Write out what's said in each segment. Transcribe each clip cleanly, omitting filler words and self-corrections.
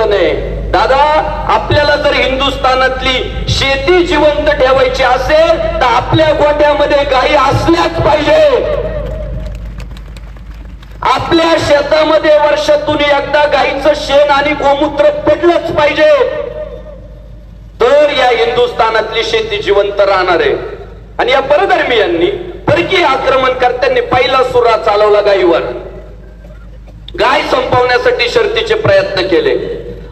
परिवर्तन आहे. दादा, आपल्याला जर हिंदुस्थानातली शेती जिवंत ठेवायची असेल तर आपल्या गोट्यामध्ये गायी असल्याच पाहिजे. आपल्या शेतामध्ये वर्षातून एकदा गायीचं शेण आणि गोमूत्र पडलंच पाहिजे, तर या हिंदुस्थानातली शेती जिवंत राहणार आहे. आणि या परधर्मीयांनी, परकीय आक्रमणकर्त्यांनी पहिला सुरा चालवला गायीवर. गाय संपवण्यासाठी शर्तीचे प्रयत्न केले.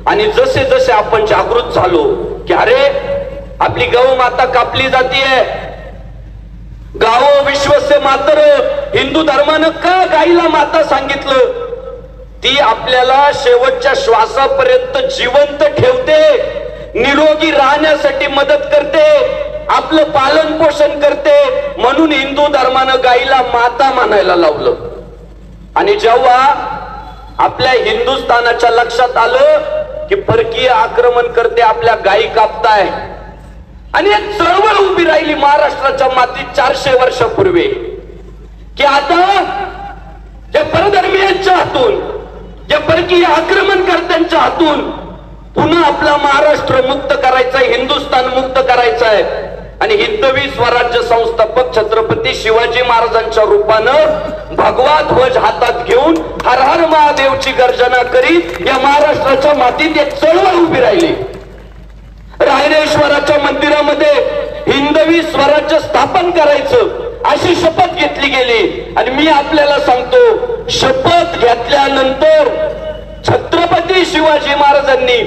आणि जसे जसे आपण जागृत झालो की अरे आपली गौ माता कापली जातीये, गावो विश्वस्य मातर, हिंदू धर्मानं का गायीला माता सांगितलं? ती आपल्याला शेवटच्या श्वासापर्यंत जिवंत ठेवते, निरोगी राहण्यासाठी मदत करते, आपलं पालन पोषण करते, म्हणून हिंदू धर्मानं गायीला माता मानायला लावलं. आणि जेव्हा आपल्या हिंदुस्थानाच्या लक्षात आलं की परकीय आक्रमणकर्ते आपल्या गायी कापताय, आणि एक चळवळ उभी राहिली महाराष्ट्राच्या मातीत 400 वर्षापूर्वी की आता या परधर्मीयांच्या हातून, या परकीय आक्रमणकर्त्यांच्या हातून पुन्हा आपला महाराष्ट्र मुक्त करायचा आहे, हिंदुस्थान मुक्त करायचं आहे. आणि हिंदवी स्वराज्य संस्थापक छत्रपती शिवाजी महाराजांच्या रूपानं भगवा ध्वज हातात घेऊन हर हर महादेवची गर्जना करीत या महाराष्ट्राच्या मातीत एक चळवळ उभी राहिली. रायरेश्वराच्या मंदिरामध्ये हिंदवी स्वराज्य स्थापन करायचं अशी शपथ घेतली गेली. आणि मी आपल्याला सांगतो, शपथ घेतल्यानंतर छत्रपती शिवाजी महाराजांनी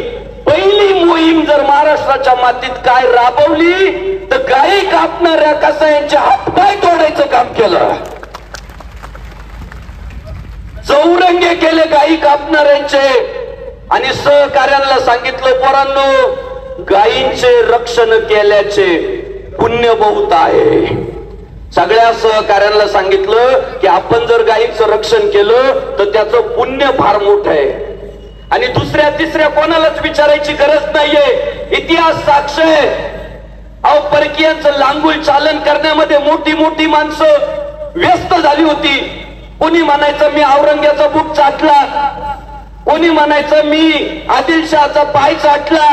पहिली मोहीम जर महाराष्ट्राच्या मातीत काय राबवली तर गायी कापणाऱ्या कसायांचे हातपाय तोडायचं काम केलं. चौरंगे केले गायी कापणाऱ्यांचे. आणि सहकार्यांना सांगितलं, पोरांनो, गायींचे रक्षण केल्याचे पुण्य बहुत आहे. सगळ्या सहकार्यांना सांगितलं की आपण जर गायीचं रक्षण केलं तर त्याचं पुण्य फार मोठं आहे. आणि दुसऱ्या तिसऱ्या कोणालाच विचारायची गरज नाहीये, इतिहास साक्ष आहे. अहो, परकीयांचं लांगुल चालन करण्यामध्ये मोठी मोठी माणसं व्यस्त झाली होती. कोणी म्हणायचं मी औरंग्याचा बुट चाटला, कोणी म्हणायचं मी आदिलशहाचा पाय चाटला.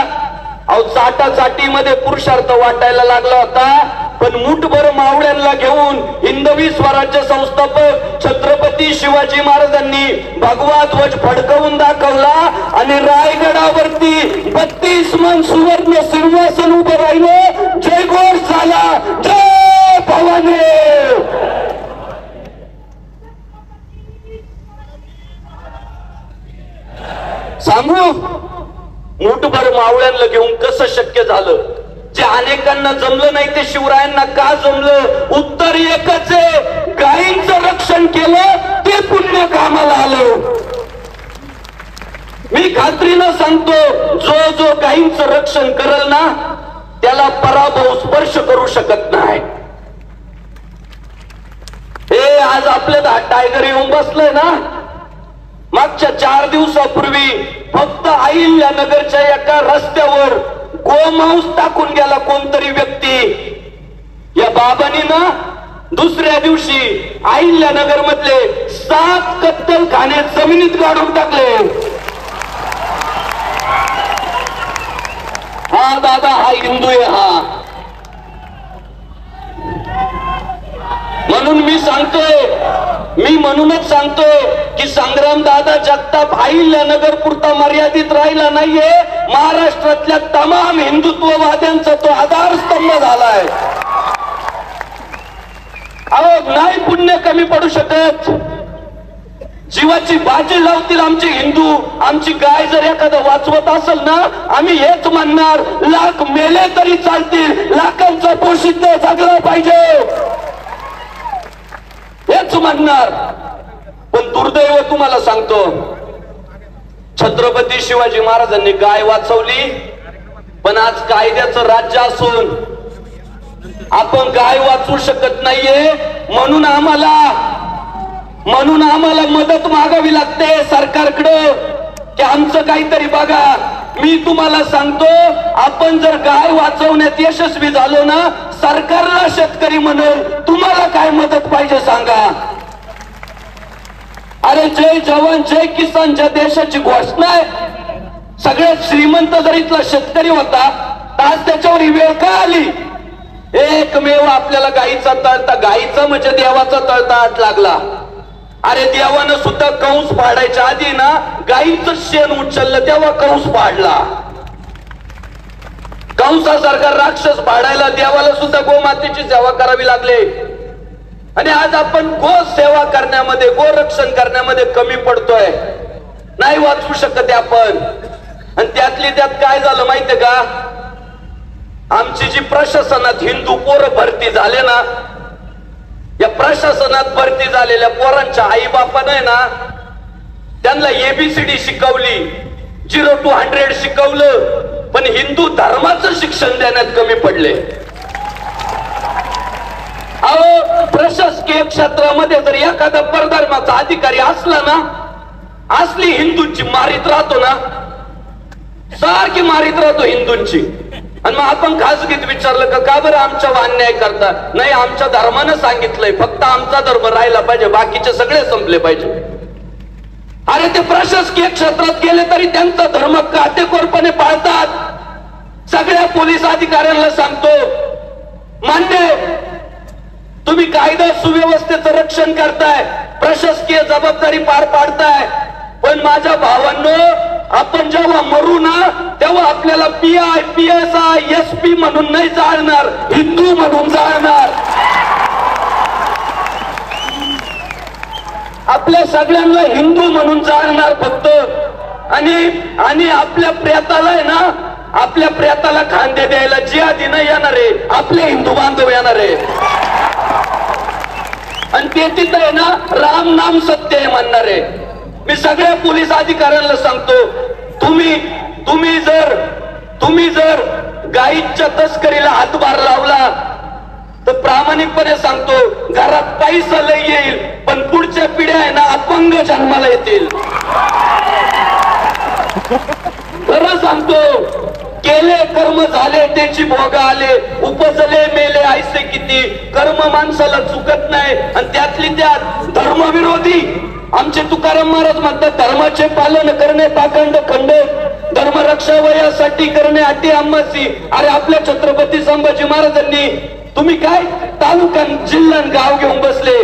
अहो, चाटाचाटीमध्ये पुरुषार्थ वाटायला लागला होता. पण मुठभर मावळ्यांना घेऊन हिंदवी स्वराज्य संस्थापक छत्रपती शिवाजी महाराजांनी भगवा ध्वज फडकवून दाखवला. आणि रायगडावरती 32 मन सुवर्ण सिंहासन उभं राहिलं. जय घोष झाला, जय भवानी. सांगू, मुठभर मावळ्यांना घेऊन कसं शक्य झालं? जे अनेकांना जमलं नाही ते शिवरायांना का जमलं? उत्तर एकच आहे, गायींचं रक्षण केलं ते पुण्य कामाला आलं. मी खात्रीनं सांगतो, जो जो गायींचं रक्षण करेल ना त्याला पराभव स्पर्श करू शकत नाही. हे आज आपल्या टायगर येऊन बसलंय ना, मागच्या 4 दिवसापूर्वी फक्त अहिल्यानगरच्या एका रस्त्यावर गोमांस टाकून गेला कोणतरी व्यक्ती. या बाबांनी ना दुसऱ्या दिवशी अहिल्यानगर मधले 7 कत्तलखाने जमिनीत गाडून टाकले. हा दादा, हा हिंदू आहे हा. म्हणून मी सांगतोय, मी म्हणूनच सांगतोय की संग्राम दादा जगताप अहिल्यानगर पुरता मर्यादित राहिला नाहीये. महाराष्ट्रातल्या तमाम हिंदुत्ववाद्यांचा तो आधारस्तंभ झालाय. अहो, नाही पुण्य कमी पडू शकत. जीवाची बाजी लावतील आमचे हिंदू. आमची गाय जर एखादं वाचवत असेल ना, आम्ही हेच म्हणणार, लाख मेले तरी चालतील, लाखांचा पोषित जगला पाहिजे हेच म्हणणार. पण दुर्दैव तुम्हाला सांगतो, छत्रपती शिवाजी महाराजांनी गाय वाचवली. पण आज कायद्याचं राज्य असून आपण गाय वाचवू शकत नाहीये. म्हणून आम्हाला मदत मागावी लागते सरकारकडे की आमचं काहीतरी बघा. मी तुम्हाला सांगतो, आपण जर गाय वाचवण्यात यशस्वी झालो ना, सरकारला शेतकरी म्हणेल तुम्हाला काय मदत पाहिजे सांगा. अरे जय जवान जय किसान ज्या देशाची घोषणा आहे, सगळ्यात श्रीमंत जर इथला शेतकरी होता तर आज त्याच्यावर ही वेळ का आली? एकमेव आपल्याला गाईचा तळता, गाईचा म्हणजे देवाचा तळता आत लागला. अरे देवानं सुद्धा कंस पाडायच्या आधी ना गाईचं शेण उचललं तेव्हा कंस पाडला. कंसासारखा राक्षस पाडायला देवाला सुद्धा गोमातेची सेवा करावी लागली. आणि आज आपण गो सेवा करण्यामध्ये, गो रक्षण करण्यामध्ये कमी पडतोय, नाही वाचवू शकत आपण. आणि त्यातली त्यात काय झालं माहितीये का? आमची जी प्रशासनात हिंदू पोरं भरती झाले ना, या प्रशासनात भरती झालेल्या पोरांच्या आई बापाने ना त्यांना एबीसीडी शिकवली, 0 to 100 शिकवलं, पण हिंदू धर्माचं शिक्षण देण्यात कमी पडले. अहो, प्रशासकीय क्षेत्रामध्ये जर एखादा परधर्माचा अधिकारी असला ना, असली हिंदूंची मारीत राहतो ना, सारखी मारीत राहतो हिंदूंची. आणि मग आपण खासगीत विचारलं का बरं आमच्यावर अन्याय करता? नाही, आमच्या धर्मानं सांगितलंय फक्त आमचा धर्म राहिला पाहिजे, बाकीचे सगळे संपले पाहिजे. अरे ते प्रशासकीय क्षेत्रात गेले तरी त्यांचा धर्म काटेकोरपणे पाळतात. सगळ्या पोलीस अधिकाऱ्यांना सांगतो, मान्य तुम्ही कायदा सुव्यवस्थेचं रक्षण करताय, प्रशासकीय जबाबदारी पार पाडताय, पण माझ्या भावांनो, आपण जेव्हा मरू ना तेव्हा आपल्याला PI, PSI, SP म्हणून नाही जाळणार, हिंदू म्हणून जाळणार. आपल्या सगळ्यांना हिंदू म्हणून जाळणार फक्त. आणि आपल्या प्रेताला आहे ना, आपल्या प्रेताला खांदे द्यायला जिहादी नाही येणार आहे, आपले हिंदू बांधव येणार आहे. आणि ते तिथं आहे ना राम नाम सत्य आहे म्हणणार आहे. मी सगळ्या पोलीस अधिकाऱ्यांना सांगतो, तुम्ही जर गाईच्या तस्करीला हातभार लावला तर प्रामाणिकपणे सांगतो घरात पैसा लय येईल, पण पुढच्या पिढ्या आहे ना अपंग जन्माला येतील. खरं सांगतो, केले कर्म झाले त्याची भोग आले, उपजले मेले ऐसे किती. कर्म माणसाला चुकत नाही. आणि त्यातली त्यात धर्मविरोधी आमचे तुकाराम महाराज म्हणतात, धर्माचे पालन करणे पाखंड खंड, धर्मरक्षा वयासाठी करणे अटी आम्हासी. अरे आपल्या छत्रपती संभाजी महाराजांनी तुम्ही काय तालुका जिल्हा गाव घेऊन बसले,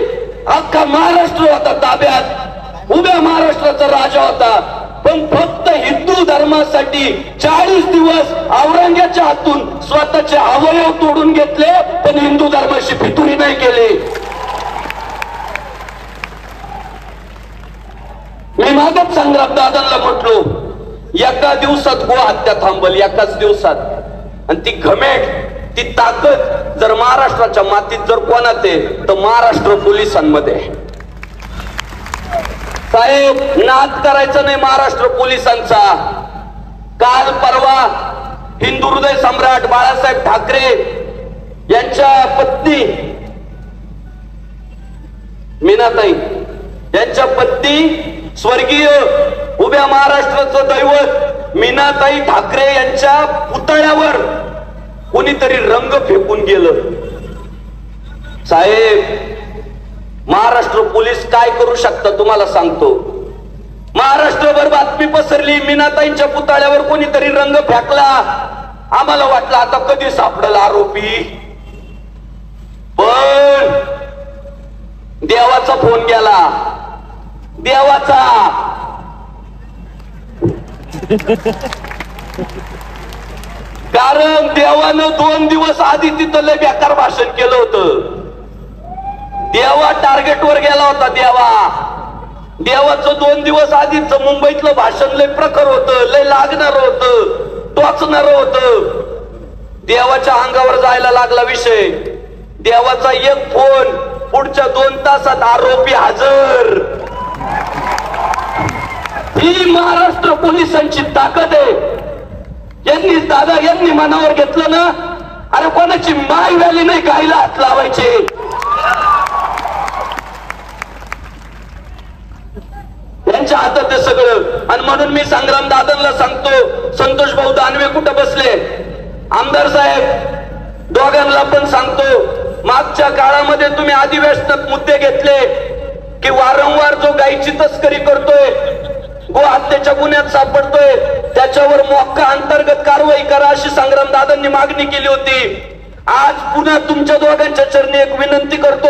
अख्खा महाराष्ट्र होता ताब्यात, उभ्या महाराष्ट्राचा राजा होता, पण फक्त हिंदू धर्मासाठी 40 दिवस औरंग्याच्या हातून स्वतःचे अवयव तोडून घेतले, पण हिंदू धर्माशी फितुरी नाही केली. मी मागच संग्राम दादांना म्हटलो, एका दिवसात गो हत्या थांबल, एकाच दिवसात. आणि ती घमेट, ती ताकद जर महाराष्ट्राच्या मातीत जर कोणात आहे तर महाराष्ट्र पोलिसांमध्ये. साहेब, नाद करायचा नाही महाराष्ट्र पोलिसांचा. काल परवा हिंदू हृदय सम्राट बाळासाहेब ठाकरे यांच्या पत्नी मीनाताई, यांच्या पत्नी स्वर्गीय उभ्या महाराष्ट्राचं दैवत मीनाताई ठाकरे यांच्या पुतळ्यावर कोणीतरी रंग फेकून गेलं. साहेब, महाराष्ट्र पोलीस काय करू शकतात तुम्हाला सांगतो. महाराष्ट्रभर बातमी पसरली, मीनाताईंच्या पुतळ्यावर कोणीतरी रंग फेकला. आम्हाला वाटलं आता कधी सापडला आरोपी, पण देवाचा फोन गेला, देवाचा. कारण देवानं 2 दिवस आधी तिथं लय बेकार भाषण केलं होतं. देवा टार्गेटवर गेला होता. देवाचं 2 दिवस आधीच मुंबईतलं भाषण लय प्रखर होतं, लय लागणार होतं, टोचणार होतं. देवाच्या अंगावर जायला लागला विषय. देवाचा एक फोन, पुढच्या 2 तासात आरोपी हजर. ही महाराष्ट्र पोलिसांची ताकद आहे. यांनी मनावर घेतलं ना, अरे कोणाची माय व्हॅली नाही गायला हात लावायचे. यांच्या हातात आहे सगळं. आणि म्हणून मी संग्राम दादांना सांगतो, संतोष भाऊ दानवे कुठं बसले, आमदार साहेब दोघांना पण सांगतो, मागच्या काळामध्ये तुम्ही अधिवेशनात मुद्दे घेतले की वारंवार जो गायीची तस्करी करतोय, हत्येच्या गुन्ह्यात सापडतोय, त्याच्यावर मोक्का अंतर्गत कारवाई करा अशी संग्राम दादांनी मागणी केली होती. आज पुन्हा तुमच्या दोघांच्या चरणी एक विनंती करतो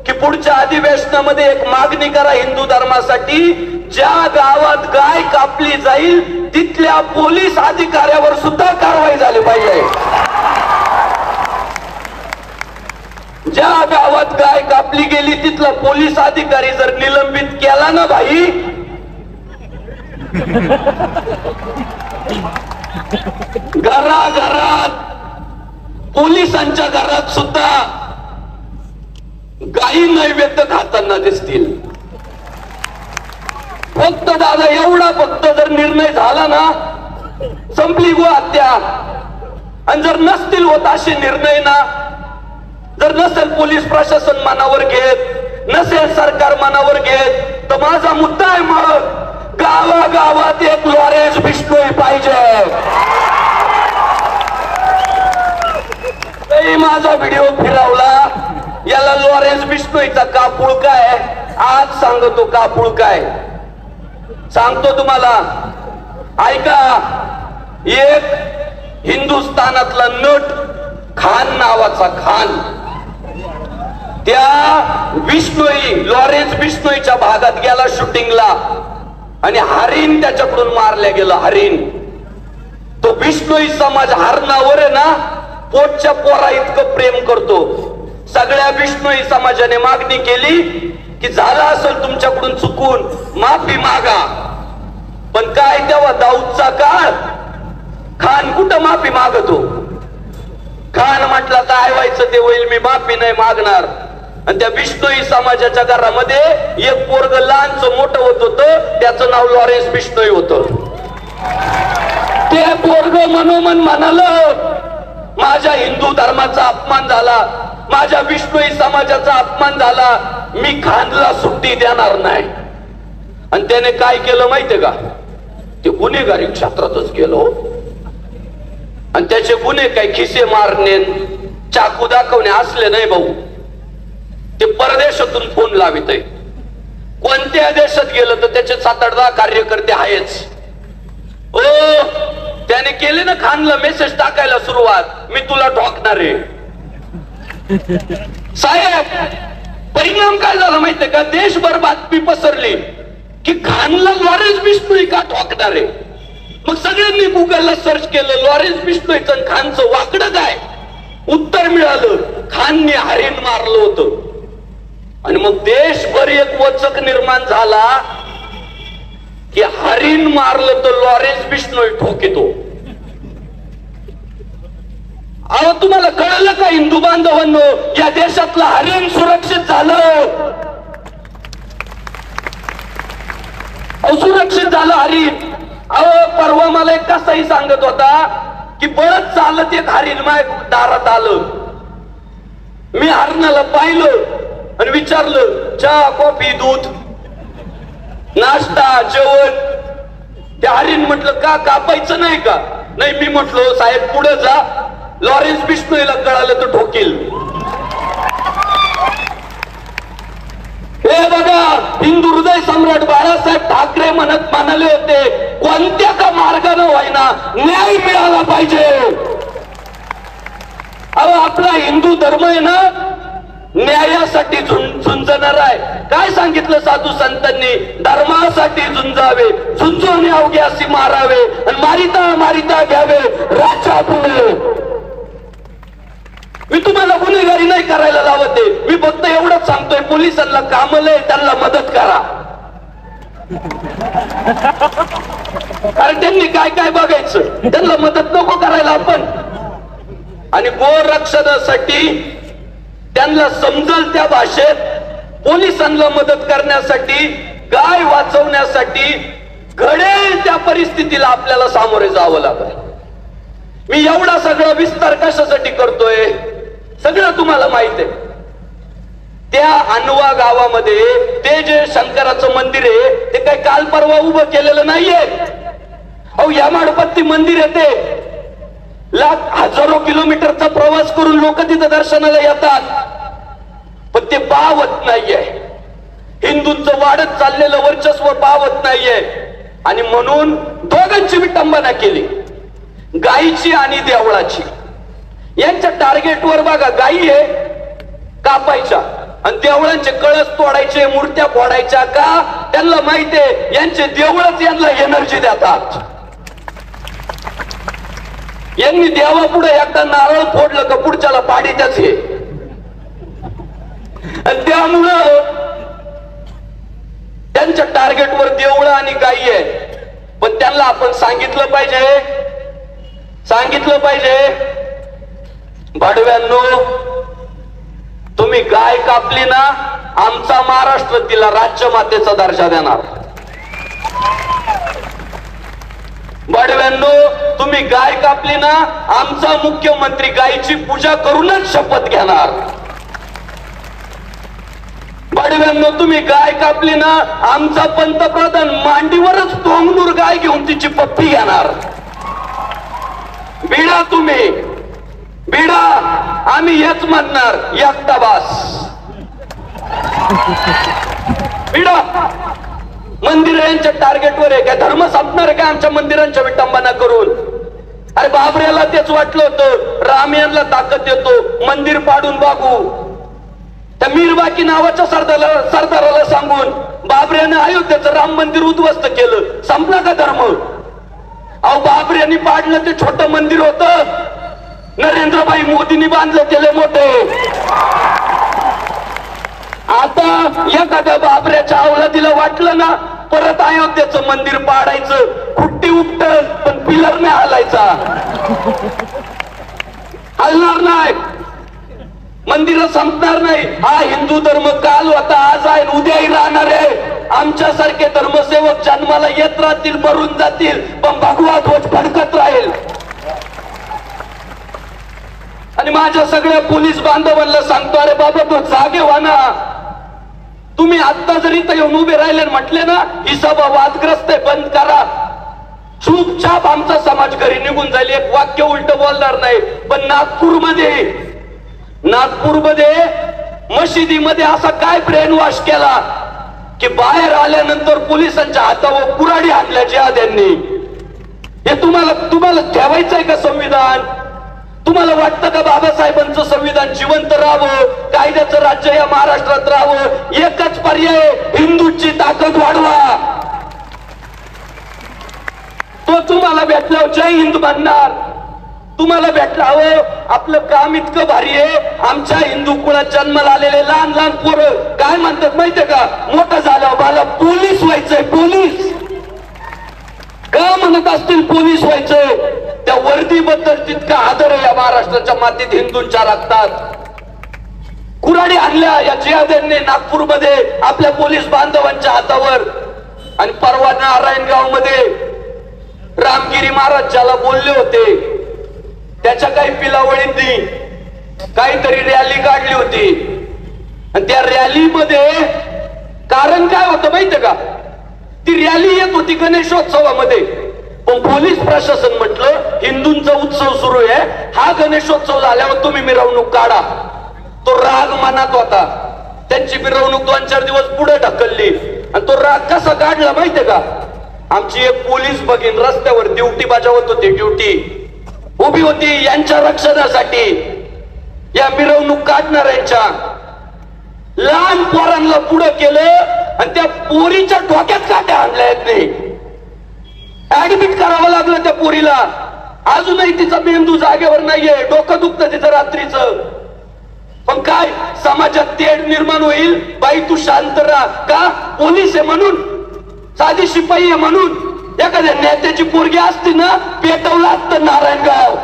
की पुढच्या अधिवेशनामध्ये एक मागणी करा हिंदू धर्मासाठी, ज्या गावात गाय कापली जाईल तिथल्या पोलीस अधिकाऱ्यावर सुद्धा कारवाई झाली पाहिजे. ज्या गावात गाय कापली गेली तिथला पोलीस अधिकारी जर निलंबित केला ना भाई, घराघरात पोलिसांच्या घरात सुद्धा गायी नैवेद्य खाताना दिसतील. फक्त दादा एवढा फक्त जर निर्णय झाला ना, संपली हत्या. आणि जर नसतील होत असे निर्णय ना, जर नसेल पोलीस प्रशासन मनावर घेत, नसेल सरकार मनावर घेत, तर माझा मुद्दा आहे मग गावागावात एक लॉरेन्स बिश्नोई पाहिजे. माझा व्हिडिओ फिरवला, याला लॉरेन्स बिश्नोईचा कापूळ काय, आज सांगतो कापूळ काय सांगतो तुम्हाला. ऐका, एक हिंदुस्थानातला नट खान नावाचा खान त्या बिश्नोई लॉरेन्स बिश्नोईच्या भागात गेला शूटिंगला आणि हरिण त्याच्याकडून मारल्या गेलं. हरिण. तो बिश्नोई समाज हरणावर आहे ना पोटच्या पोरा इतकं प्रेम करतो. सगळ्या बिश्नोई समाजाने मागणी केली की झालं असेल तुमच्याकडून चुकून माफी मागा. पण काय तेव्हा दाऊदचा काळ, खान कुठं माफी मागतो. खान म्हटला काय व्हायचं ते होईल, मी माफी नाही मागणार. आणि त्या बिश्नोई समाजाच्या घरामध्ये एक पोरग लहानचं मोठं होत होतं, त्याचं नाव लॉरेन्स बिश्नोई होतं. ते पोरग मनोमन म्हणालं माझ्या हिंदू धर्माचा अपमान झाला, माझ्या बिश्नोई समाजाचा अपमान झाला, मी खानला सुट्टी देणार नाही. आणि त्याने काय केलं माहितीये का, ते गुन्हेगारी क्षेत्रातच गेलो. आणि त्याचे गुन्हे काय खिसे मारणे चाकू दाखवणे असले नाही भाऊ. ते परदेशातून फोन लावित आहे. कोणत्या देशात गेलं तर त्याचे 7-8 कार्यकर्ते आहेच. ओ त्याने केले ना खानला मेसेज टाकायला सुरुवात, मी तुला ठोकणार आहे. साहेब परिणाम काय झाला माहितीये का, देशभर बातमी पसरली की खानला लॉरेन्स बिश्नोई का ठोकणार आहे. मग सगळ्यांनी गुगलला सर्च केलं लॉरेन्स बिश्नोईचं आणि खानचं वाकडं काय. उत्तर मिळालं खानने हरिण मारलं होतं. आणि मग देशभर एक वचक निर्माण झाला की हरिण मारलं तर लॉरेन्स बिश्नोई ठोकितो. अहो तुम्हाला कळलं का हिंदू बांधवांनो, या देशातलं हरिण सुरक्षित झालं. असुरक्षित झालं हरिण. अहो परवा मला एक कसाही सांगत होता की बळच चालत एक हरिण माझ्या दारात आलं. मी हरणाला पाहिलं आणि विचारलं चहा कॉफी दूध नाश्ता जेवण. त्या हरिण म्हटलं का कापायचं नाही का. नाही मी म्हटलो साहेब पुढे जा, लॉरेन्स बिश्नोईला कळालं तर ठोकील. हे बघा हिंदू हृदय सम्राट बाळासाहेब ठाकरे म्हणाले होते कोणत्या का मार्गाने व्हायना न्याय मिळाला पाहिजे. अहो आपला हिंदू धर्म आहे ना न्यायासाठी झुंजणार आहे. काय सांगितलं साधू संतांनी, धर्मासाठी झुंजावे, झुंजून अवघ्यासी मारावे आणि मारिता मारिता घ्यावे राजा पुढे. मी तुम्हाला गुन्हेगारी नाही करायला लावते, मी फक्त एवढंच सांगतोय पोलिसांना कामलंय त्यांना मदत करा. कारण त्यांनी काय काय बघायचं, त्यांना मदत नको करायला आपण. आणि गोरक्षणासाठी त्यांना समजल त्या भाषेत पोलिसांना मदत करण्यासाठी, गाय वाचवण्यासाठी घडेल त्या परिस्थितीला आपल्याला सामोरे जावं लागेल. मी एवढा सगळा विस्तार कशासाठी करतोय सगळं तुम्हाला माहित आहे. त्या अनवा गावामध्ये ते जे शंकराचं मंदिर आहे ते काही काल परवा उभं केलेलं नाहीये. अहो या माडपत्ती मंदिर आहे ते हजारो किलोमीटरचा प्रवास करून लोक तिथं दर्शनाला येतात, पण ते पावत नाहीये. हिंदूंचं वाढत चाललेलं वर्चस्व पावत नाहीये. आणि म्हणून दोघांची विटंबना केली, गायीची आणि देवळाची. यांच्या टार्गेटवर बघा, गायी आहे कापायच्या आणि देवळांचे कळस तोडायचे, मूर्त्या फोडायच्या. का? त्यांना माहितीये यांचे देवळच यांना एनर्जी देतात. यांनी देवापुढे एकदा नारळ फोडलं का पुढच्याला पाडीतच हे. त्यामुळं त्यांच्या टार्गेटवर देवळं आणि गायी आहे. पण त्यांना आपण सांगितलं पाहिजे, भाडव्यांनो, तुम्ही गाय कापली ना, आमचा महाराष्ट्र तिला राज्यमातेचा दर्जा देणार. भाडव्यांनो, तुम्ही गाय कापली ना, आमचा मुख्यमंत्री गायीची पूजा करूनच शपथ घेणार. भाडव्यांनो, तुम्ही गाय कापली ना, आमचा पंतप्रधान मांडीवरच तोंगनूर गाय घेऊन तिची पप्पी घेणार. बिडा तुम्ही, बिडा. आम्ही हेच म्हणणार, एकटा बास. बिडा. मंदिर यांच्या टार्गेटवर आहे. काय धर्म संपणार आहे का आमच्या मंदिरांच्या विटंबना करून? अरे बाबऱ्याला तेच वाटलं होतं, राम यांना ताकद देतो, मंदिर पाडून बघू. त्या मीरबाकी नावाच्या सरदाराला सांगून बाबऱ्याने अयोध्येचं राम मंदिर उद्ध्वस्त केलं. संपला का धर्म? अहो, बाबऱ्यांनी पाडलं ते छोटं मंदिर होतं, नरेंद्रभाई मोदींनी बांधलं केले मोठे. आता एखाद्या बाबऱ्याच्या अवलादीला वाटलं ना परत अयोध्येचं मंदिर पाडायचं, खुट्टी उपटल पण पिलर नाही हलायचा. हलणार नाही, मंदिर संपणार नाही. हा हिंदू धर्म काल होता, आज आहे, उद्याही राहणार आहे. आमच्यासारखे धर्मसेवक जन्माला येत राहतील, मरून जातील, पण भगवा ध्वज फडकत राहील. आणि माझ्या सगळ्या पोलीस बांधवांना सांगतो, अरे बाबा, तो जागे व्हा ना. तुम्ही आता जरी इथं येऊन उभे राहिले म्हटले ना ही सभा वादग्रस्त आहे, बंद करा, चुपचाप आमचा समाज घरी निघून जाईल. एक वाक्य उलट बोलणार नाही. पण नागपूरमध्ये मशिदीमध्ये असा काय ब्रेन वॉश केला की बाहेर आल्यानंतर पोलिसांच्या हातावर कुऱ्हाडी आणल्या जिहाद्यांनी. हे तुम्हाला ठेवायचंय का संविधान? तुम्हाला वाटतं का बाबासाहेबांचं संविधान जिवंत राहावं, कायद्याचं राज्य या महाराष्ट्रात राहावं? एकच पर्याय, हिंदूंची ताकद वाढवा. तो तुम्हाला भेटल्यावर जय हिंद म्हणणार. तुम्हाला भेटला, अहो आपलं काम इतकं भारी आहे, आमच्या हिंदू कुळात जन्माला आलेले लहान लहान पोरं काय म्हणतात माहितीये का? मोठं झाल्यावर मला पोलीस व्हायचंय. पोलीस का म्हणत असतील पोलीस व्हायचंय? त्या वर्दीबद्दल तितका आदर आहे या महाराष्ट्राच्या मातीत, हिंदूंच्या रक्तात. कुऱ्हाडी आणल्या या जिहाद्यांनी नागपूरमध्ये आपल्या पोलीस बांधवांच्या हातावर. आणि परवा नारायणगाव मध्ये रामगिरी महाराज ज्याला बोलले होते त्याच्या काही पिलावळींनी काहीतरी रॅली काढली होती. आणि त्या रॅलीमध्ये कारण काय होतं माहितीये का? ती रॅली येत होती गणेशोत्सवामध्ये, पण पोलीस प्रशासन म्हटलं हिंदूंचा उत्सव सुरू आहे, हा गणेशोत्सव झाल्यावर तुम्ही मिरवणूक काढा. तो राग मनात होता, त्यांची मिरवणूक 2-4 दिवस पुढे ढकलली. आणि तो राग कसा काढला माहितीये का? आमची एक पोलीस भगिनी रस्त्यावर ड्युटी बजावत होती, ड्युटी उभी होती यांच्या रक्षणासाठी, या मिरवणूक काढणाऱ्यांच्या. लहान पोरांना पुढे केलं आणि त्या पोरीच्या डोक्यात काट्या आणल्या आहेत. नाही ऍडमिट करावं लागलं त्या पोरीला. अजूनही तिचा मेंदू जागेवर नाहीये, डोकं दुखतं तिचं रात्रीचं. पण काय समाजात तेढ निर्माण होईल, बाई तू शांत राहा. का? पोलीस आहे म्हणून, साधी शिपाई आहे म्हणून. एखाद्या नेत्याची पोरगी असती ना पेटवलं असतं नारायणगाव.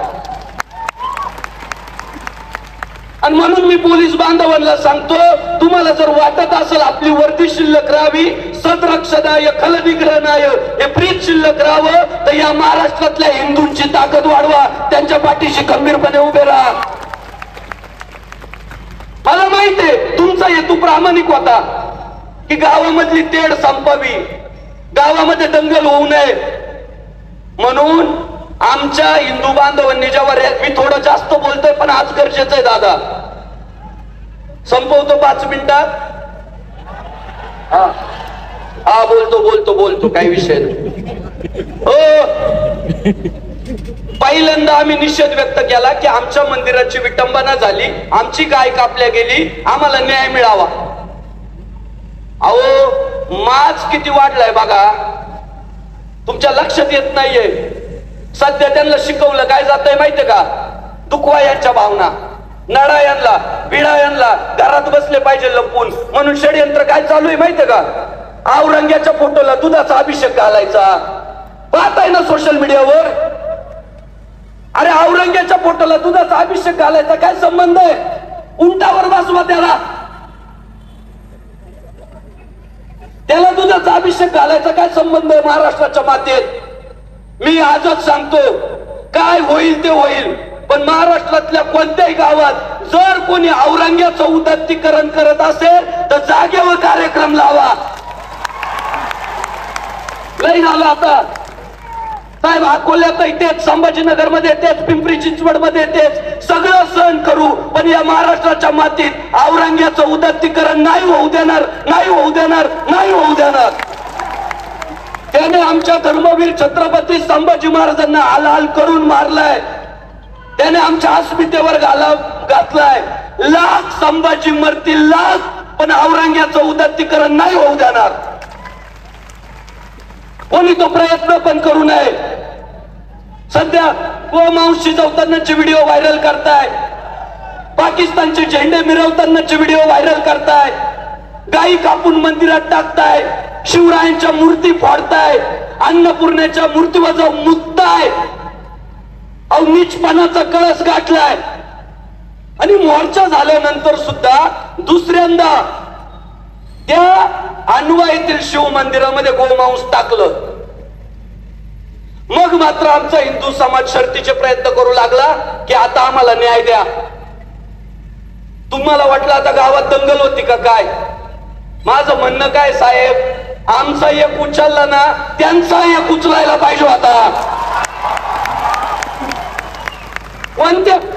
आणि म्हणून मी पोलीस बांधवांना सांगतो, तुम्हाला जर वाटत असेल आपली वर्दी शिल्लक राहावी, सदरक्षणाय खलनिग्रहणाय हे प्रीत शिल्लक राहावं, तर या महाराष्ट्रातल्या हिंदूंची ताकद वाढवा, त्यांच्या पाठीशी खंबीरपणे उभे राहा. मला माहितीये तुमचा हेतू प्रामाणिक होता की गावामधली तेढ संपावी, गावामध्ये दंगल होऊ नये. म्हणून आमच्या हिंदू बांधवांनी जेव्हा मी थोडं जास्त बोलतोय पण आज गरजेचं आहे दादा, संपवतो 5 मिनिटात. हा बोलतो बोलतो बोलतो, काही विषय नाही. हो, पहिल्यांदा आम्ही निषेध व्यक्त केला की आमच्या मंदिराची विटंबना झाली, आमची गाय कापल्या गेली, आम्हाला न्याय मिळावा. अहो, माज किती वाढलाय बघा, तुमच्या लक्षात येत नाहीये. सध्या त्यांना शिकवलं काय जातंय माहितीये का? दुखवा यांच्या भावना, नडा यांना, बिडा यांना, घरात बसले पाहिजे लपून, म्हणून षडयंत्र काय चालू आहे माहितीये का? औरंग्याच्या फोटोला दुधाचा अभिषेक घालायचा. पाहताय ना सोशल मीडियावर? अरे औरंग्याच्या फोटोला दुधाचा अभिषेक घालायचा काय संबंध आहे? उंटावर बसवा त्याला, त्याला दुधाचा अभिषेक घालायचा काय संबंध आहे महाराष्ट्राच्या मातेत? मी आजच सांगतो, काय होईल ते होईल, पण महाराष्ट्रातल्या कोणत्याही गावात जर कोणी औरंग्याचं उदात्तीकरण करत असेल तर जागेवर कार्यक्रम लावा. लई झालं आता साहेब, अकोल्यातही तेच, संभाजीनगर मध्ये तेच, पिंपरी चिंचवड मध्ये तेच, सगळं सहन करू, पण या महाराष्ट्राच्या मातीत औरंग्याचं उदात्तीकरण नाही होऊ देणार, नाही होऊ देणार, नाही होऊ देणार. त्याने आमच्या धर्मवीर छत्रपती संभाजी महाराजांना हाल करून मारलाय, त्याने आमच्या अस्मितेवर घातलाय. लाख संभाजी मरतील लाख, पण औरंग्याचं उदात्तीकरण नाही होऊ देणार. कोणी तो प्रयत्न पण करू नये. सध्या गोमांस शिजवतानाचे व्हिडिओ व्हायरल करताय, पाकिस्तानचे झेंडे मिरवतानाचे व्हिडिओ व्हायरल करताय, गायी कापून मंदिरात टाकताय, शिवरायांच्या मूर्ती फोडताय, अन्नपूर्णेच्या मूर्तीवर जाऊन मुतताय, नीचपणाचा कळस गाठलाय. आणि मोर्चा झाल्यानंतर सुद्धा दुसऱ्यांदा त्या आणवा येथील शिव मंदिरामध्ये गोमांस टाकलं. मग मात्र आमचा हिंदू समाज शर्तीचे प्रयत्न करू लागला की आता आम्हाला न्याय द्या. तुम्हाला वाटलं आता गावात दंगल होती का काय? माझं म्हणणं काय साहेब, आमचा एक उचलला ना, त्यांचा एक उचलायला पाहिजे होता.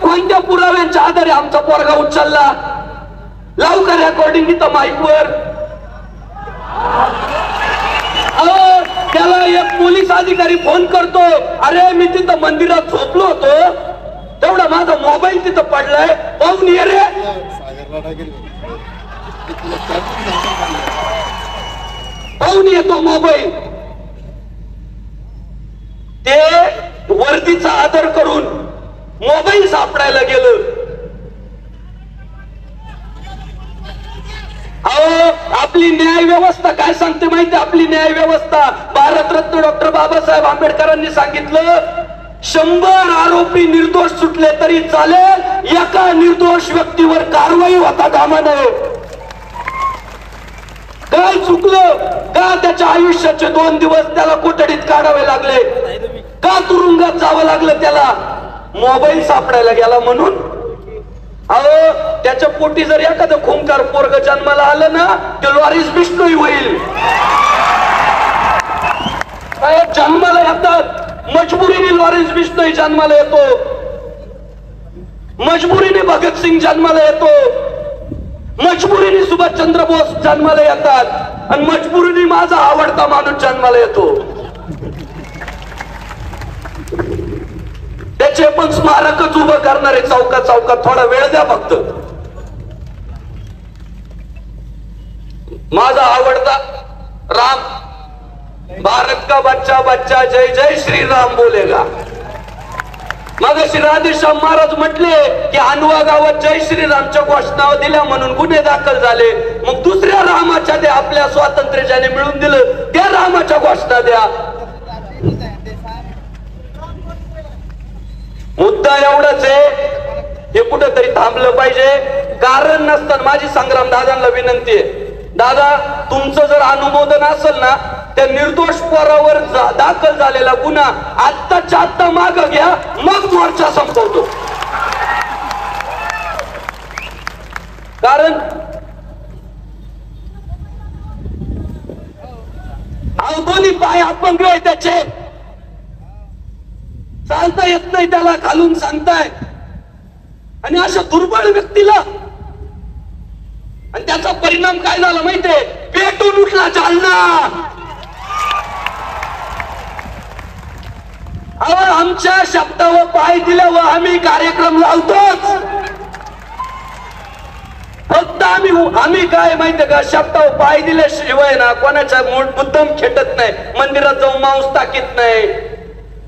कोणत्या पुराव्यांच्या आधारे आमचा पोरगा उचलला? लावू का रेकॉर्डिंग इथं माईकवर? त्याला एक पोलीस अधिकारी फोन करतो, अरे मी तिथं मंदिरात झोपलो होतो, तेवढा माझा मोबाईल तिथं पडलाय, पाहून ये रे. पाहून येतो मोबाईल. ते वर्दीचा आदर करून मोबाईल सापडायला गेलं. अहो, आपली न्याय व्यवस्था काय सांगते माहिती? आपली न्याय व्यवस्था, भारतरत्न डॉक्टर बाबासाहेब आंबेडकरांनी सांगितलं, 100 आरोपी निर्दोष सुटले तरी चालेल, एका निर्दोष व्यक्तीवर कारवाई होता कामा नये. काय चुकलं? का त्याच्या आयुष्याचे 2 दिवस त्याला कोठडीत काढावे लागले? का तुरुंगात जावं लागलं त्याला? मोबाईल सापडायला गेला म्हणून. अहो, त्याच्या पोटी जर एखादं खोंकार पोरग जन्माला आलं ना, ते लॉरेन्स बिश्नोई होईल. जन्माला येतात, मजबुरीने लॉरेन्स बिश्नोई जन्माला येतो, मजबुरीने भगतसिंग जन्माला येतो, मजबुरीने सुभाषचंद्र बोस जन्माला येतात, आणि मजबुरीने माझा आवडता माणूस जन्माला येतो. त्याचे पण स्मारकच उभं करणारे चौकात चौकात. थोडा वेळ द्या फक्त. माझा आवडता राम, भारत का बच्चा बच्चा जय जय श्री राम बोलेगा. मग श्री राधेश्याम महाराज म्हटले की आणवा गावात जय श्रीरामच्या घोषणा दिल्या म्हणून गुन्हे दाखल झाले. मग दुसऱ्या रामाच्या द्या, आपल्या स्वातंत्र्य ज्याने मिळून दिलं त्या रामाच्या घोषणा द्या. मुद्दा एवढाच आहे, हे कुठेतरी थांबलं पाहिजे. कारण नसताना माझी संग्राम दादांना विनंती आहे, दादा तुमचं जर अनुमोदन असेल ना, त्या निर्दोष पोरावर दाखल झालेला गुन्हा आत्ताच्या आत्ता माग घ्या, मग मोर्चा संपवतो. कारण दोन्ही पाय अपंग आहे त्याचे, चालता येत नाही त्याला, घालून सांगताय. आणि अशा दुर्बळ व्यक्तीला, आणि त्याचा परिणाम काय झाला माहितीये? पेटून उठला जालना. आमच्या शब्दावर पाय दिल्यावर आम्ही कार्यक्रम लावतोच. फक्त आम्ही काय माहितीये का, शब्दावर पाय दिल्याशिवाय ना कोणाच्या मुद्दाम खेटत नाही, मंदिरात जाऊन मांस टाकीत नाही,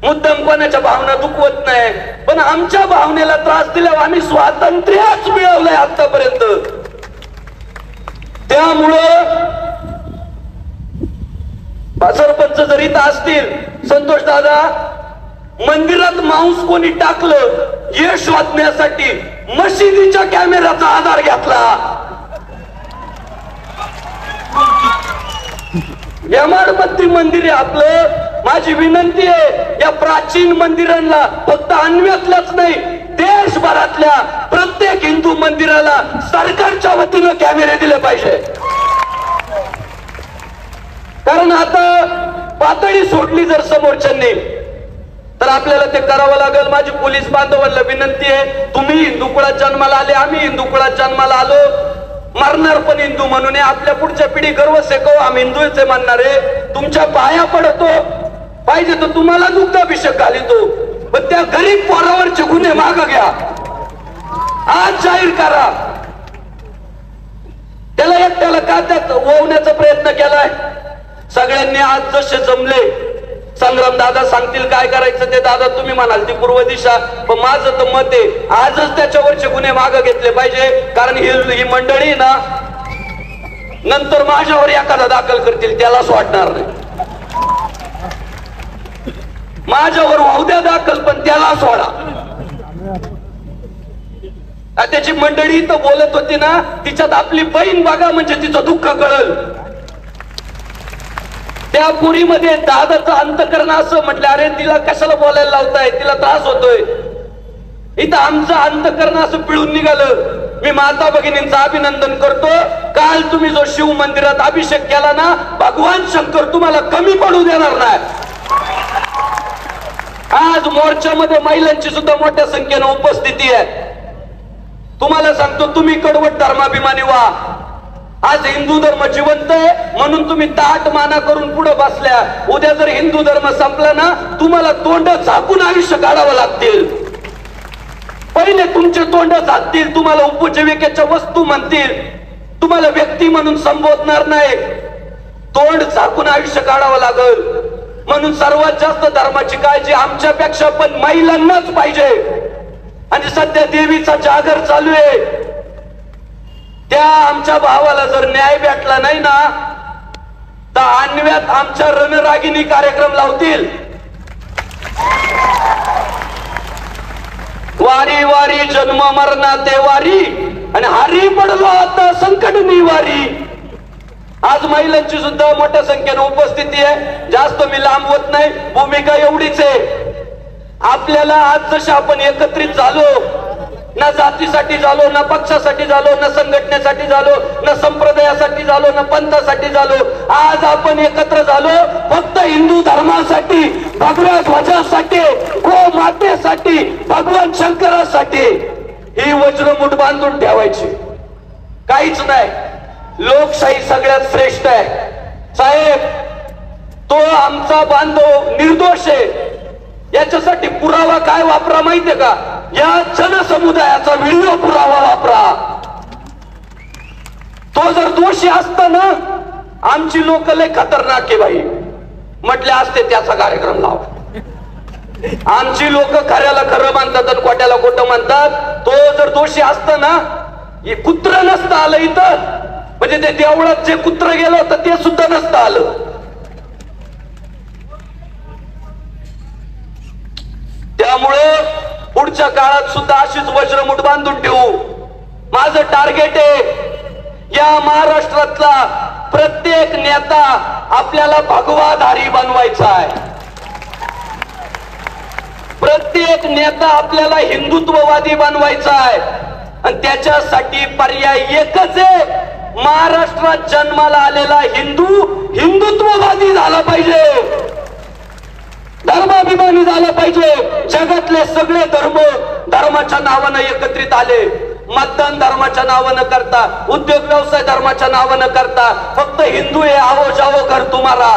मुद्दाम कोणाच्या भावना दुखवत नाही. पण आमच्या भावनेला त्रास दिल्यावर आम्ही स्वातंत्र्यच मिळवलंय आतापर्यंत. त्यामुळं सरपंच जर इथं असतील, संतोष दादा, मंदिरात मांस कोणी टाकलं हे शोधण्यासाठी मशिदीच्या कॅमेऱ्याचा आधार घेतला. यमाडपत्ती मंदिर आहे आपलं. माझी विनंती आहे, या प्राचीन मंदिरांना फक्त अन्व्यातल्याच नाही, देशभरातल्या प्रत्येक हिंदू मंदिराला सरकारच्या वतीनं कॅमेरे दिले पाहिजे. कारण आता पातळी सोडली जर समोरच्यांनी तर आपल्याला ते करावं लागेल. माझी पोलीस बांधवांना विनंती आहे, तुम्ही हिंदू कुळात जन्माला आले, आम्ही हिंदू कुळात जन्माला आलो, मरणार पण हिंदू म्हणून. आपल्या पुढच्या पिढी गर्व सेकव आम्ही हिंदूचे म्हणणारे. तुमच्या पाया पडतो, पाहिजे तर तुम्हाला दुग्धाभिषेक घालितो, पण त्या गरीब पोरावरचे गुन्हे माग घ्या, आज जाहीर करा. त्याला एकट्याला का त्यात ओवण्याचा प्रयत्न केलाय. सगळ्यांनी आज जसे जमले, संग्राम दादा सांगतील काय करायचं ते, दादा तुम्ही म्हणाल ती पूर्व दिशा, पण माझं तर मत आहे आजच त्याच्यावरचे गुन्हे मागे घेतले पाहिजे. कारण ही मंडळी ना नंतर माझ्यावर एखादा दाखल करतील, त्यालाच वाटणार नाही. माझ्यावर होऊ द्या दाखल, पण त्याला सोडा. त्याची मंडळी तर बोलत होती ना, तिच्यात आपली बहीण बघा म्हणजे तिचं दुःख कळल. त्या पुरीमध्ये दादाचं अंतकरण असं म्हटलं, अरे तिला कशाला बोलायला लावताय, तिला त्रास होतोय. इथं आमचं अंतकरण असं पिळून निघालं. मी माता भगिनींचं अभिनंदन करतो. काल तुम्ही जो शिव मंदिरात अभिषेक केला ना, भगवान शंकर तुम्हाला कमी पडू देणार नाही. आज मोर्चामध्ये महिलांची सुद्धा मोठ्या संख्येने उपस्थिती आहे. तुम्हाला सांगतो, तुम्ही कडवट धर्माभिमानी व्हा. आज हिंदू धर्म जिवंत आहे म्हणून तुम्ही ताट माना करून पुढे बसल्या. उद्या जर हिंदू धर्म संपला ना, तुम्हाला तोंड झाकून आयुष्य काढावं लागतील. पहिले तुमचे तोंड झाकतील, तुम्हाला उपजीविकेच्या वस्तू म्हणतील, तुम्हाला व्यक्ती म्हणून संबोधणार नाही. तोंड झाकून आयुष्य काढावं लागल. म्हणून सर्वात जास्त धर्माची काळजी आमच्यापेक्षा पण महिलांनाच पाहिजे. आणि सध्या देवीचा जागर चालू आहे. त्या आमच्या भावाला जर न्याय भेटला नाही ना, तर अन्व्यात आमच्या रणरागिणी कार्यक्रम लावतील. वारी वारी जन्म मरणा ते वारी, आणि हारी पडलो आता संकट निवारी. आज महिलांची सुद्धा मोठ्या संख्येने उपस्थिती आहे. जास्त मी लांबवत नाही, भूमिका एवढीच आहे. आपल्याला आज जसे आपण एकत्रित झालो, ना जातीसाठी झालो, ना पक्षासाठी झालो, ना संघटनेसाठी झालो, ना संप्रदायासाठी झालो, ना पंथासाठी झालो, आज आपण एकत्र झालो फक्त हिंदू धर्मासाठी, भगव्या ध्वजासाठी, गो मातेसाठी, भगवान शंकरासाठी. ही वज्रमुठ बांधून ठेवायची, काहीच नाही. लोकशाही सगळ्यात श्रेष्ठ आहे साहेब. तो आमचा बांधव निर्दोष आहे. याच्यासाठी पुरावा काय वापरा माहितीये का? या जनसमुदायाचा व्हिडिओ पुरावा वापरा. तो जर दोषी असता ना, आमची लोक लय खतरनाक आहे बाई, म्हटले असते त्याचा कार्यक्रम लावा. आमची लोक खऱ्याला खरं मानतात आणि खोट्याला खोटं मानतात. तो जर दोषी असता ना, हे कुत्र नसतं आलं इथं, म्हणजे ते देवळात जे कुत्र गेलं होतं ते सुद्धा नसतं आलं. त्यामुळे पुढच्या काळात सुद्धा अशीच वज्रमुठ बांधून ठेवू. माझं टार्गेट आहे, या महाराष्ट्रातला प्रत्येक नेता आपल्याला भगवाधारी बनवायचा आहे. प्रत्येक नेता आपल्याला हिंदुत्ववादी बनवायचा आहे. आणि त्याच्यासाठी पर्याय एकच आहे, महाराष्ट्रात जन्माला आलेला हिंदू हिंदुत्ववादी झाला पाहिजे, धर्माभिमानी झाला पाहिजे. जगातले सगळे धर्म धर्माच्या नावानं एकत्रित आले. मतदान धर्माच्या नावानं करता, उद्योग व्यवसाय धर्माच्या नावानं करता, फक्त हिंदू हे आवो जावो कर तुम्हाला.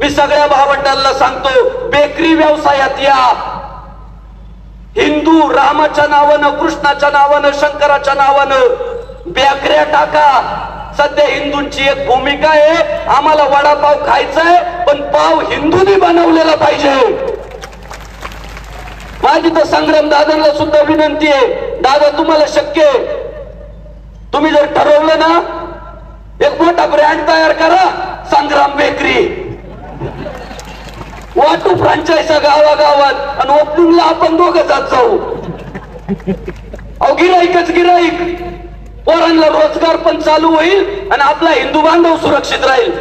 मी सगळ्या भावंडांना सांगतो, बेकरी व्यवसायात या. हिंदू रामाच्या नावानं, कृष्णाच्या नावानं, शंकराच्या नावानं बेकऱ्या टाका. सध्या हिंदूंची एक भूमिका आहे, आम्हाला वडापाव खायचाय पण पाव हिंदूंनी बनवलेला पाहिजे. माझी तर संग्राम दादांना सुद्धा विनंती आहे, दादा तुम्हाला शक्य आहे, तुम्ही जर ठरवलं ना एक मोठा ब्रँड तयार करा, संग्राम बेकरी, वाटू फ्रँचायझ गावागावात आणि ओपनिंगला आपण दोघं जात जाऊ. अहो गिराईकच गिराईक, पोरांना रोजगार पण चालू होईल आणि आपला हिंदू बांधव सुरक्षित राहील.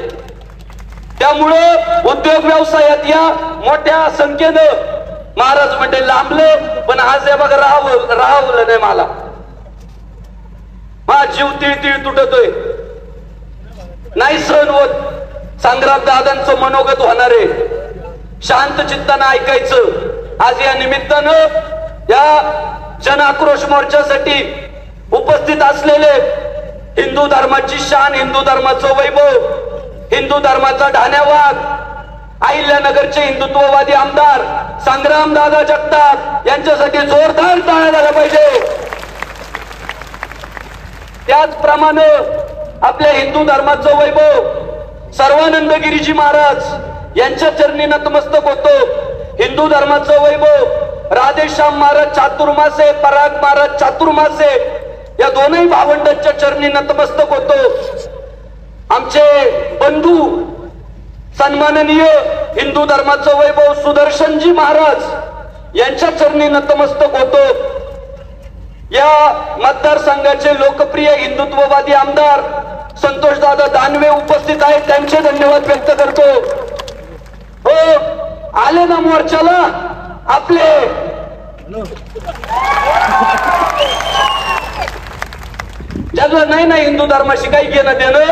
त्यामुळं उद्योग व्यवसायात या मोठ्या संख्येनं. महाराज म्हणजे लांबले पण आज हे बघा राहवलं नाही मला. माझा जीव तिळ तुटतोय, नाही सहन होत. संग्राम दादांचं मनोगत होणार आहे, शांत चित्तानं ऐकायचं. आज या निमित्तानं या जन आक्रोश मोर्चासाठी उपस्थित असलेले हिंदू धर्माची शान, हिंदू धर्माचं वैभव, हिंदू धर्माचा ढाण्यावाग, अहिल्यानगरचे हिंदुत्ववादी आमदार संग्राम दादा जगताप यांच्यासाठी जोरदार टाळ्या झाल्या पाहिजे. त्याचप्रमाणे आपल्या हिंदू धर्माचं वैभव सर्वानंद गिरीजी महाराज यांच्या चरणी नतमस्तक होतो. हिंदू धर्माचं वैभव राधेश्याम महाराज चातुर्मासे, पराग महाराज चातुर्मासे या दोनही भावंडांच्या चरणी नतमस्तक होतो. आमचे बंधू सन्माननीय हिंदू धर्माचं वैभव सुदर्शनजी महाराज यांच्या चरणी नतमस्तक होतो. या मतदारसंघाचे लोकप्रिय हिंदुत्ववादी आमदार संतोषदादा दानवे उपस्थित आहेत, त्यांचे धन्यवाद व्यक्त करतो. हो आले ना मोर्चाला आपले ज्याला नाही ना हिंदू धर्माशी काही घेणं देणं,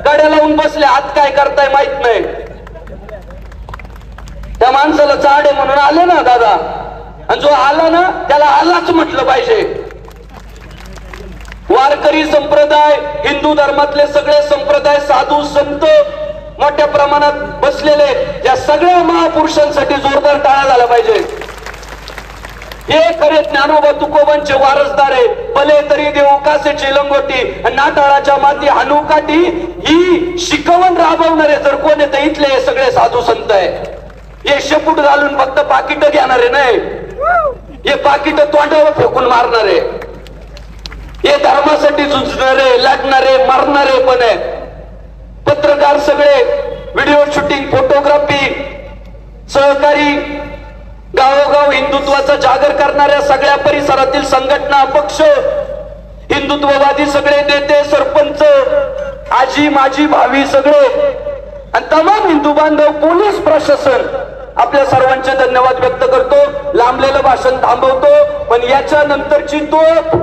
गाड्या लावून बसले, हात काय करताय माहित नाही. त्या माणसाला चाड आहे म्हणून आले ना दादा, आणि जो आला ना त्याला आलाच म्हटलं पाहिजे. वारकरी संप्रदाय, हिंदू धर्मातले सगळे संप्रदाय, साधू संत मोठ्या प्रमाणात बसलेले या सगळ्या महापुरुषांसाठी जोरदार टाळ्या झाला पाहिजे. हे खरे ज्ञानोबा तुकोबांचे वारसदार आहे. भले तरी देऊ कासेची लंगोटी, नाटाळाच्या माती हानू काठी, ही शिकवण राबवणारे जर कोण येते इथले हे सगळे साधू संत आहे. हे शेपूट घालून फक्त पाकिट घेणारे नाही, हे पाकिट तोंडावर फेकून मारणारे, हे धर्मासाठी झुंजणारे, लढणारे, मरणारे पण आहे. पत्रकार सगळे, व्हिडिओ शूटिंग, फोटोग्राफी, सहकारी, गावोगाव हिंदुत्वाचा जागर करणाऱ्या सगळ्या परिसरातील संघटना, पक्ष, हिंदुत्ववादी सगळे नेते, सरपंच, आजी माजी भावी सगळे आणि तमाम हिंदू बांधव, पोलीस प्रशासन, आपल्या सर्वांचे धन्यवाद व्यक्त करतो. लांबलेलं भाषण थांबवतो, पण याच्या नंतरची तोप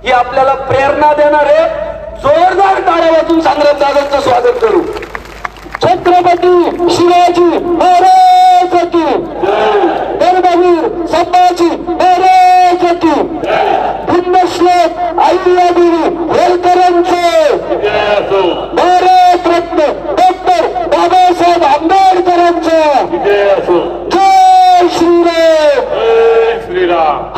ही आपल्याला प्रेरणा देणार आहे. जोरदार टाळ्या वाजून संग्राम दादांचं स्वागत करू. छत्रपती शिवाजी महाराज की, धर्मवीर संभाजी महाराज की, पुण्यश्लोक अहिल्यादेवी होळकरांचे, भारतरत्न डॉक्टर बाबासाहेब आंबेडकरांचे, जय श्रीराम, जय श्रीराम.